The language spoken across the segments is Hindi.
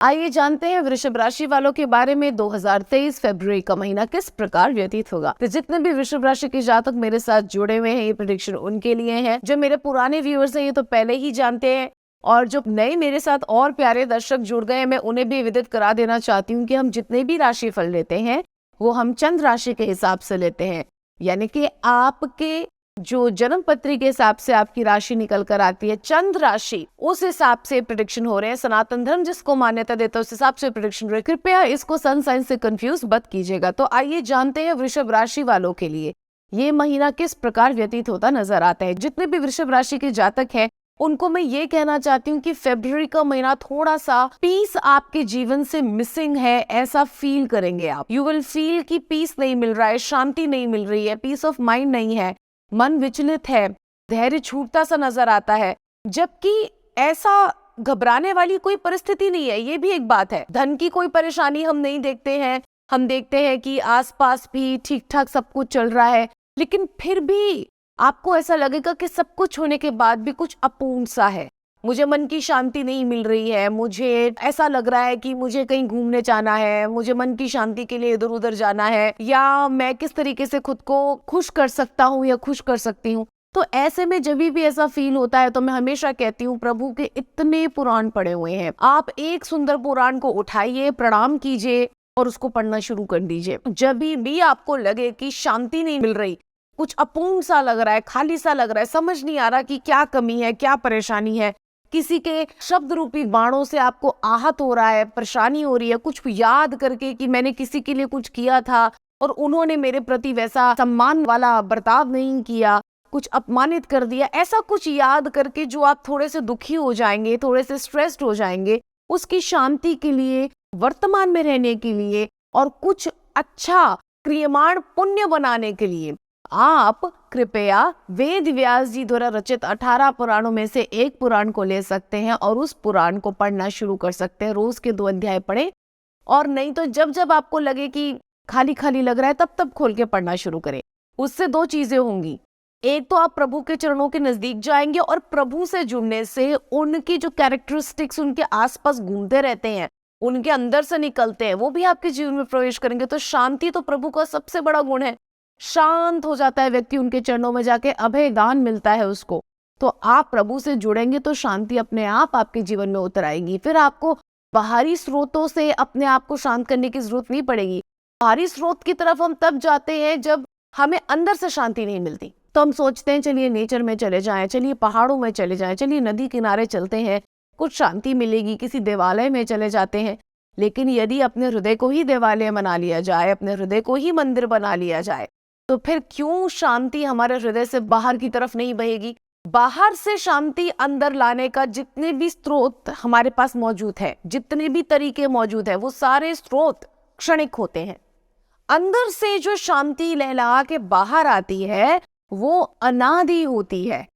आइए जानते हैं वृषभ राशि वालों के बारे में 2023 फरवरी का महीना किस प्रकार व्यतीत होगा। तो जितने भी वृषभ राशि के जातक मेरे साथ जुड़े हुए हैं, ये प्रेडिक्शन उनके लिए है। जो मेरे पुराने व्यूअर्स हैं ये तो पहले ही जानते हैं, और जो नए मेरे साथ और प्यारे दर्शक जुड़ गए हैं, मैं उन्हें भी विदित करा देना चाहती हूँ कि हम जितने भी राशि फल लेते हैं वो हम चंद्र राशि के हिसाब से लेते हैं, यानी कि आपके जो जन्म पत्री के हिसाब से आपकी राशि निकल कर आती है, चंद्र राशि, उस हिसाब से प्रेडिक्शन हो रहे हैं। सनातन धर्म जिसको मान्यता देता है उस हिसाब से प्रेडिक्शन हो रहे हैं। कृपया इसको सन साइन से कंफ्यूज मत कीजिएगा। तो आइए जानते हैं वृषभ राशि वालों के लिए ये महीना किस प्रकार व्यतीत होता नजर आता है। जितने भी वृषभ राशि के जातक हैं उनको मैं ये कहना चाहती हूँ कि फरवरी का महीना थोड़ा सा पीस आपके जीवन से मिसिंग है, ऐसा फील करेंगे आप। यू विल फील कि पीस नहीं मिल रहा है, शांति नहीं मिल रही है, पीस ऑफ माइंड नहीं है, मन विचलित है, धैर्य छूटता सा नजर आता है। जबकि ऐसा घबराने वाली कोई परिस्थिति नहीं है, ये भी एक बात है। धन की कोई परेशानी हम नहीं देखते हैं, हम देखते हैं कि आसपास भी ठीक ठाक सब कुछ चल रहा है, लेकिन फिर भी आपको ऐसा लगेगा कि सब कुछ होने के बाद भी कुछ अपूर्ण सा है। मुझे मन की शांति नहीं मिल रही है, मुझे ऐसा लग रहा है कि मुझे कहीं घूमने जाना है, मुझे मन की शांति के लिए इधर उधर जाना है, या मैं किस तरीके से खुद को खुश कर सकता हूँ या खुश कर सकती हूँ। तो ऐसे में जब भी ऐसा फील होता है तो मैं हमेशा कहती हूँ प्रभु के इतने पुराण पड़े हुए हैं, आप एक सुंदर पुराण को उठाइए, प्रणाम कीजिए और उसको पढ़ना शुरू कर दीजिए। जब भी आपको लगे कि शांति नहीं मिल रही, कुछ अपूर्ण सा लग रहा है, खाली सा लग रहा है, समझ नहीं आ रहा कि क्या कमी है, क्या परेशानी है, किसी के शब्द रूपी बाणों से आपको आहत हो रहा है, परेशानी हो रही है, कुछ याद करके कि मैंने किसी के लिए कुछ किया था और उन्होंने मेरे प्रति वैसा सम्मान वाला बर्ताव नहीं किया, कुछ अपमानित कर दिया, ऐसा कुछ याद करके जो आप थोड़े से दुखी हो जाएंगे, थोड़े से स्ट्रेस्ड हो जाएंगे, उसकी शांति के लिए, वर्तमान में रहने के लिए और कुछ अच्छा क्रियमाण पुण्य बनाने के लिए आप कृपया वेद व्यास जी द्वारा रचित 18 पुराणों में से एक पुराण को ले सकते हैं और उस पुराण को पढ़ना शुरू कर सकते हैं। रोज के 2 अध्याय पढ़ें, और नहीं तो जब जब आपको लगे कि खाली खाली लग रहा है तब तब खोल के पढ़ना शुरू करें। उससे 2 चीजें होंगी, एक तो आप प्रभु के चरणों के नजदीक जाएंगे और प्रभु से जुड़ने से उनकी जो कैरेक्टरिस्टिक्स उनके आसपास घूमते रहते हैं, उनके अंदर से निकलते हैं, वो भी आपके जीवन में प्रवेश करेंगे। तो शांति तो प्रभु का सबसे बड़ा गुण है, शांत हो जाता है व्यक्ति उनके चरणों में जाके, अभय दान मिलता है उसको। तो आप प्रभु से जुड़ेंगे तो शांति अपने आप आपके जीवन में उतर आएगी। फिर आपको बाहरी स्रोतों से अपने आप को शांत करने की जरूरत नहीं पड़ेगी। बाहरी स्रोत की तरफ हम तब जाते हैं जब हमें अंदर से शांति नहीं मिलती, तो हम सोचते हैं चलिए नेचर में चले जाएं, चलिए पहाड़ों में चले जाएं, चलिए नदी किनारे चलते हैं, कुछ शांति मिलेगी, किसी देवालय में चले जाते हैं। लेकिन यदि अपने हृदय को ही देवालय बना लिया जाए, अपने हृदय को ही मंदिर बना लिया जाए, तो फिर क्यों शांति हमारे हृदय से बाहर की तरफ नहीं बहेगी। बाहर से शांति अंदर लाने का जितने भी स्रोत हमारे पास मौजूद है, जितने भी तरीके मौजूद है, वो सारे स्रोत क्षणिक होते हैं। अंदर से जो शांति लहला के बाहर आती है वो अनादि होती है,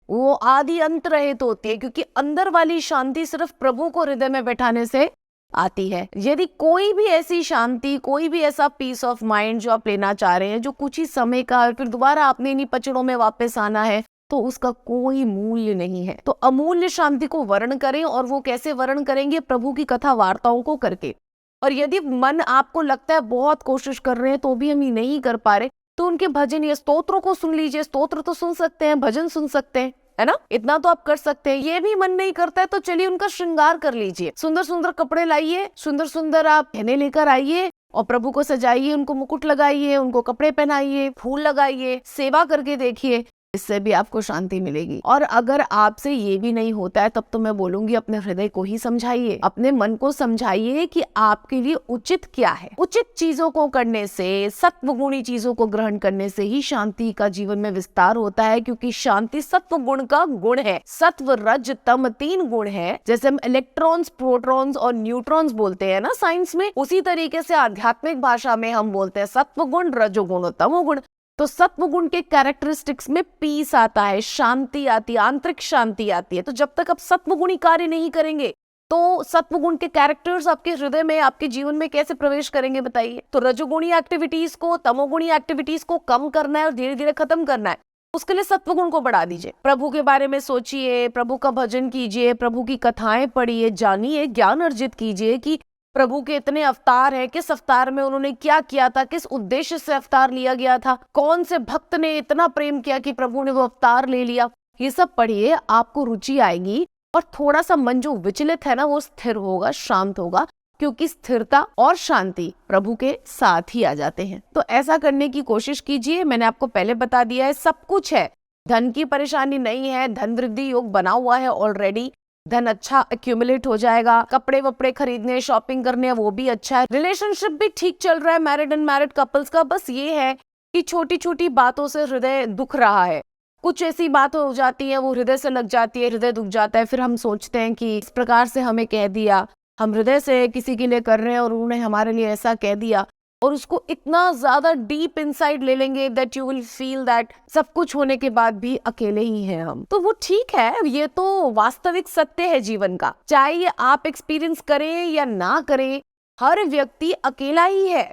वो आदि अंत रहित होती है, क्योंकि अंदर वाली शांति सिर्फ प्रभु को हृदय में बैठाने से आती है। यदि कोई भी ऐसी शांति, कोई भी ऐसा पीस ऑफ माइंड जो आप लेना चाह रहे हैं, जो कुछ ही समय का फिर दोबारा आपने इन्हीं पचड़ों में वापस आना है, तो उसका कोई मूल्य नहीं है। तो अमूल्य शांति को वर्ण करें, और वो कैसे वर्ण करेंगे? प्रभु की कथा वार्ताओं को करके। और यदि मन आपको लगता है बहुत कोशिश कर रहे हैं तो भी हम ये नहीं कर पा रहे, तो उनके भजन या स्तोत्रों को सुन लीजिए। स्तोत्र तो सुन सकते हैं, भजन सुन सकते हैं, है ना, इतना तो आप कर सकते हैं। ये भी मन नहीं करता है तो चलिए उनका श्रृंगार कर लीजिए, सुंदर सुंदर कपड़े लाइए, सुंदर सुंदर आप गहने लेकर आइए और प्रभु को सजाइए, उनको मुकुट लगाइए, उनको कपड़े पहनाइए, फूल लगाइए, सेवा करके देखिए, इससे भी आपको शांति मिलेगी। और अगर आपसे ये भी नहीं होता है तब तो मैं बोलूंगी अपने हृदय को ही समझाइए, अपने मन को समझाइए कि आपके लिए उचित क्या है। उचित चीजों को करने से, सत्वगुणी चीजों को ग्रहण करने से ही शांति का जीवन में विस्तार होता है, क्योंकि शांति सत्व गुण का गुण है। सत्व, रज, तम 3 गुण है। जैसे हम इलेक्ट्रॉन्स, प्रोटॉन्स और न्यूट्रॉन्स बोलते हैं ना साइंस में, उसी तरीके से आध्यात्मिक भाषा में हम बोलते हैं सत्व गुण, रजोगुण और तमोगुण। तो सत्व गुण के कैरेक्टरिस्टिक्स में पीस आता है, शांति आती है, आंतरिक शांति आती है। तो जब तक आप सत्वगुणी कार्य नहीं करेंगे तो सत्वगुण के कैरेक्टर्स आपके हृदय में, आपके जीवन में कैसे प्रवेश करेंगे बताइए। तो रजोगुणी एक्टिविटीज को, तमोगुणी एक्टिविटीज को कम करना है और धीरे धीरे खत्म करना है। उसके लिए सत्वगुण को बढ़ा दीजिए, प्रभु के बारे में सोचिए, प्रभु का भजन कीजिए, प्रभु की कथाएं पढ़िए, जानिए, ज्ञान अर्जित कीजिए कि प्रभु के इतने अवतार हैं, किस अवतार में उन्होंने क्या किया था, किस उद्देश्य से अवतार लिया गया था, कौन से भक्त ने इतना प्रेम किया कि प्रभु ने वो अवतार ले लिया। ये सब पढ़िए, आपको रुचि आएगी और थोड़ा सा मन जो विचलित है ना वो स्थिर होगा, शांत होगा, क्योंकि स्थिरता और शांति प्रभु के साथ ही आ जाते हैं। तो ऐसा करने की कोशिश कीजिए। मैंने आपको पहले बता दिया है, सब कुछ है, धन की परेशानी नहीं है, धन वृद्धि योग बना हुआ है ऑलरेडी, धन अच्छा एक्यूमुलेट हो जाएगा, कपड़े वपड़े खरीदने, शॉपिंग करने वो भी अच्छा है, रिलेशनशिप भी ठीक चल रहा है मैरिड एंड मैरिड कपल्स का। बस ये है कि छोटी छोटी बातों से हृदय दुख रहा है, कुछ ऐसी बात हो जाती है वो हृदय से लग जाती है, हृदय दुख जाता है, फिर हम सोचते हैं कि इस प्रकार से हमें कह दिया, हम हृदय से किसी के लिए कर रहे हैं और उन्होंने हमारे लिए ऐसा कह दिया, और उसको इतना ज्यादा डीप इनसाइड ले लेंगे that you will feel that सब कुछ होने के बाद भी अकेले ही हैं हम। तो वो ठीक है, ये तो वास्तविक सत्य है जीवन का, चाहे ये आप एक्सपीरियंस करें या ना करें, हर व्यक्ति अकेला ही है,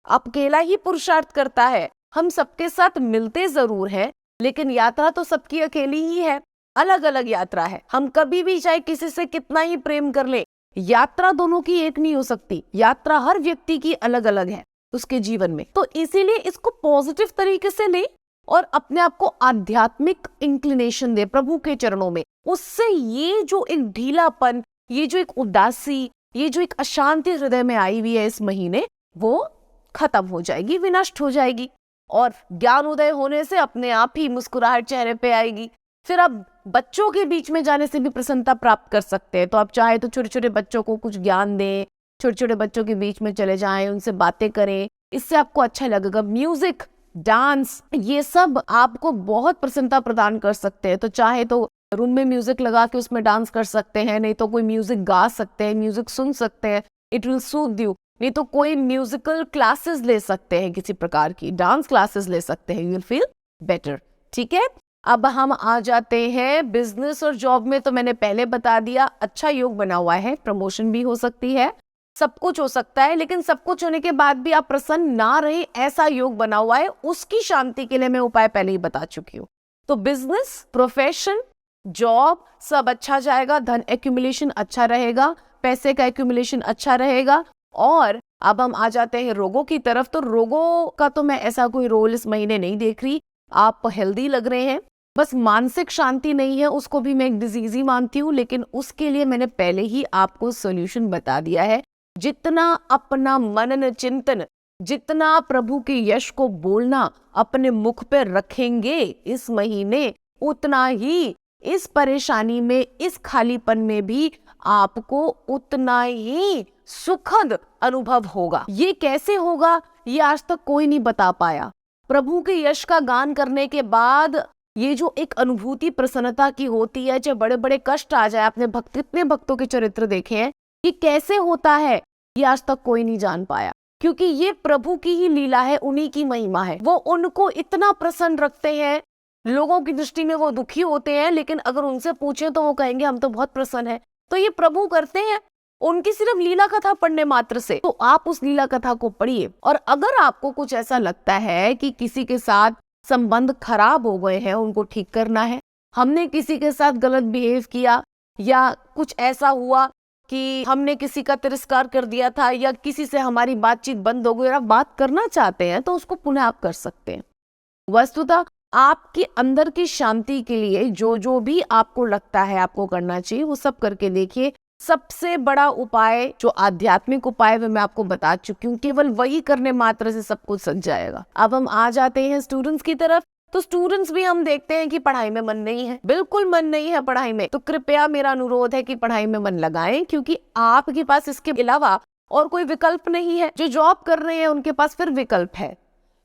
अकेला ही पुरुषार्थ करता है। हम सबके साथ मिलते जरूर हैं, लेकिन यात्रा तो सबकी अकेली ही है, अलग अलग यात्रा है। हम कभी भी चाहे किसी से कितना ही प्रेम कर ले, यात्रा दोनों की एक नहीं हो सकती, यात्रा हर व्यक्ति की अलग अलग है उसके जीवन में। तो इसीलिए इसको पॉजिटिव तरीके से ले और अपने आप को आध्यात्मिक इंक्लिनेशन दे प्रभु के चरणों में। उससे ये जो एक ढीलापन, ये जो एक उदासी, ये जो एक अशांति हृदय में आई हुई है इस महीने, वो खत्म हो जाएगी, विनष्ट हो जाएगी, और ज्ञान उदय होने से अपने आप ही मुस्कुराहट चेहरे पे आएगी। फिर आप बच्चों के बीच में जाने से भी प्रसन्नता प्राप्त कर सकते हैं। तो आप चाहे तो छोटे छोटे बच्चों को कुछ ज्ञान दें, छोटे छोटे बच्चों के बीच में चले जाएं, उनसे बातें करें, इससे आपको अच्छा लगेगा। म्यूजिक, डांस, ये सब आपको बहुत प्रसन्नता प्रदान कर सकते हैं। तो चाहे तो रूम में म्यूजिक लगा के उसमें डांस कर सकते हैं, नहीं तो कोई म्यूजिक गा सकते हैं, म्यूजिक सुन सकते हैं, इट विल सूद यू। नहीं तो कोई म्यूजिकल क्लासेस ले सकते हैं, किसी प्रकार की डांस क्लासेस ले सकते हैं, यू विल फील बेटर। ठीक है, अब हम आ जाते हैं बिजनेस और जॉब में। तो मैंने पहले बता दिया, अच्छा योग बना हुआ है, प्रमोशन भी हो सकती है, सब कुछ हो सकता है, लेकिन सब कुछ होने के बाद भी आप प्रसन्न ना रहे ऐसा योग बना हुआ है, उसकी शांति के लिए मैं उपाय पहले ही बता चुकी हूँ। तो बिजनेस, प्रोफेशन, जॉब सब अच्छा जाएगा, धन एक्यूमुलेशन अच्छा रहेगा, पैसे का एक्यूमुलेशन अच्छा रहेगा। और अब हम आ जाते हैं रोगों की तरफ। तो रोगों का तो मैं ऐसा कोई रोल इस महीने नहीं देख रही, आप हेल्दी लग रहे हैं, बस मानसिक शांति नहीं है, उसको भी मैं एक डिजीज ही मानती हूँ, लेकिन उसके लिए मैंने पहले ही आपको सोल्यूशन बता दिया है। जितना अपना मनन चिंतन, जितना प्रभु के यश को बोलना अपने मुख पे रखेंगे इस महीने, उतना ही इस परेशानी में, इस खालीपन में भी आपको उतना ही सुखद अनुभव होगा। ये कैसे होगा, ये आज तक कोई नहीं बता पाया। प्रभु के यश का गान करने के बाद ये जो एक अनुभूति प्रसन्नता की होती है, चाहे बड़े बड़े कष्ट आ जाए, आपने कितने भक्तों के चरित्र देखे हैं, ये कैसे होता है ये आज तक कोई नहीं जान पाया, क्योंकि ये प्रभु की ही लीला है, उन्हीं की महिमा है। वो उनको इतना प्रसन्न रखते हैं, लोगों की दृष्टि में वो दुखी होते हैं, लेकिन अगर उनसे पूछें तो वो कहेंगे हम तो बहुत प्रसन्न हैं। तो ये प्रभु करते हैं उनकी सिर्फ लीला कथा पढ़ने मात्र से। तो आप उस लीला कथा को पढ़िए, और अगर आपको कुछ ऐसा लगता है कि किसी के साथ संबंध खराब हो गए हैं, उनको ठीक करना है, हमने किसी के साथ गलत बिहेव किया, या कुछ ऐसा हुआ कि हमने किसी का तिरस्कार कर दिया था, या किसी से हमारी बातचीत बंद हो गई और आप बात करना चाहते हैं, तो उसको पुनः आप कर सकते हैं। वस्तुतः आपके अंदर की शांति के लिए जो जो भी आपको लगता है आपको करना चाहिए, वो सब करके देखिए। सबसे बड़ा उपाय जो आध्यात्मिक उपाय वो मैं आपको बता चुकी हूँ, केवल वही करने मात्र से सब कुछ सज जाएगा। अब हम आ जाते हैं स्टूडेंट्स की तरफ। तो स्टूडेंट्स भी हम देखते हैं कि पढ़ाई में मन नहीं है, बिल्कुल मन नहीं है पढ़ाई में। तो कृपया मेरा अनुरोध है कि पढ़ाई में मन लगाएं, क्योंकि आपके पास इसके अलावा और कोई विकल्प नहीं है। जो जॉब कर रहे हैं उनके पास फिर विकल्प है,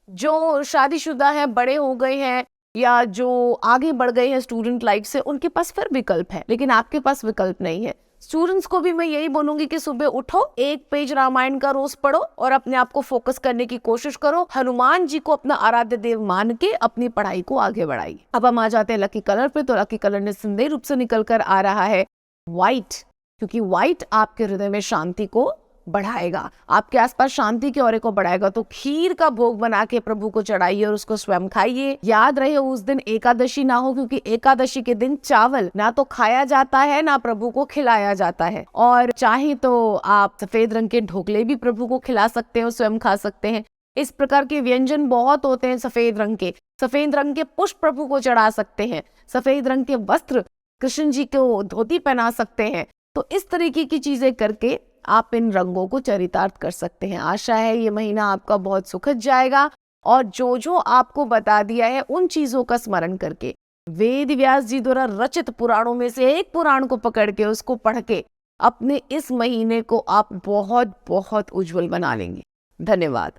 जो शादीशुदा है, बड़े हो गए हैं, या जो आगे बढ़ गए हैं स्टूडेंट लाइफ से, उनके पास फिर विकल्प है, लेकिन आपके पास विकल्प नहीं है। स्टूडेंट्स को भी मैं यही बोलूंगी कि सुबह उठो, एक पेज रामायण का रोज पढ़ो और अपने आप को फोकस करने की कोशिश करो। हनुमान जी को अपना आराध्य देव मान के अपनी पढ़ाई को आगे बढ़ाइए। अब हम आ जाते हैं लकी कलर पे। तो लकी कलर निस्संदेह रूप से निकल कर आ रहा है व्हाइट, क्योंकि व्हाइट आपके हृदय में शांति को बढ़ाएगा, आपके आसपास शांति के ऑरे को बढ़ाएगा। तो खीर का भोग बना के प्रभु को चढ़ाइए और उसको स्वयं खाइए। याद रहे उस दिन एकादशी ना हो, क्योंकि एकादशी के दिन चावल ना तो खाया जाता है ना प्रभु को खिलाया जाता है। और चाहे तो आप सफेद रंग के ढोकले भी प्रभु को खिला सकते हैं, स्वयं खा सकते हैं। इस प्रकार के व्यंजन बहुत होते हैं सफेद रंग के। सफेद रंग के पुष्प प्रभु को चढ़ा सकते हैं, सफेद रंग के वस्त्र कृष्ण जी को धोती पहना सकते हैं। तो इस तरीके की चीजें करके आप इन रंगों को चरितार्थ कर सकते हैं। आशा है ये महीना आपका बहुत सुखद जाएगा और जो जो आपको बता दिया है उन चीजों का स्मरण करके, वेद व्यास जी द्वारा रचित पुराणों में से एक पुराण को पकड़ के उसको पढ़ के अपने इस महीने को आप बहुत बहुत उज्जवल बना लेंगे। धन्यवाद।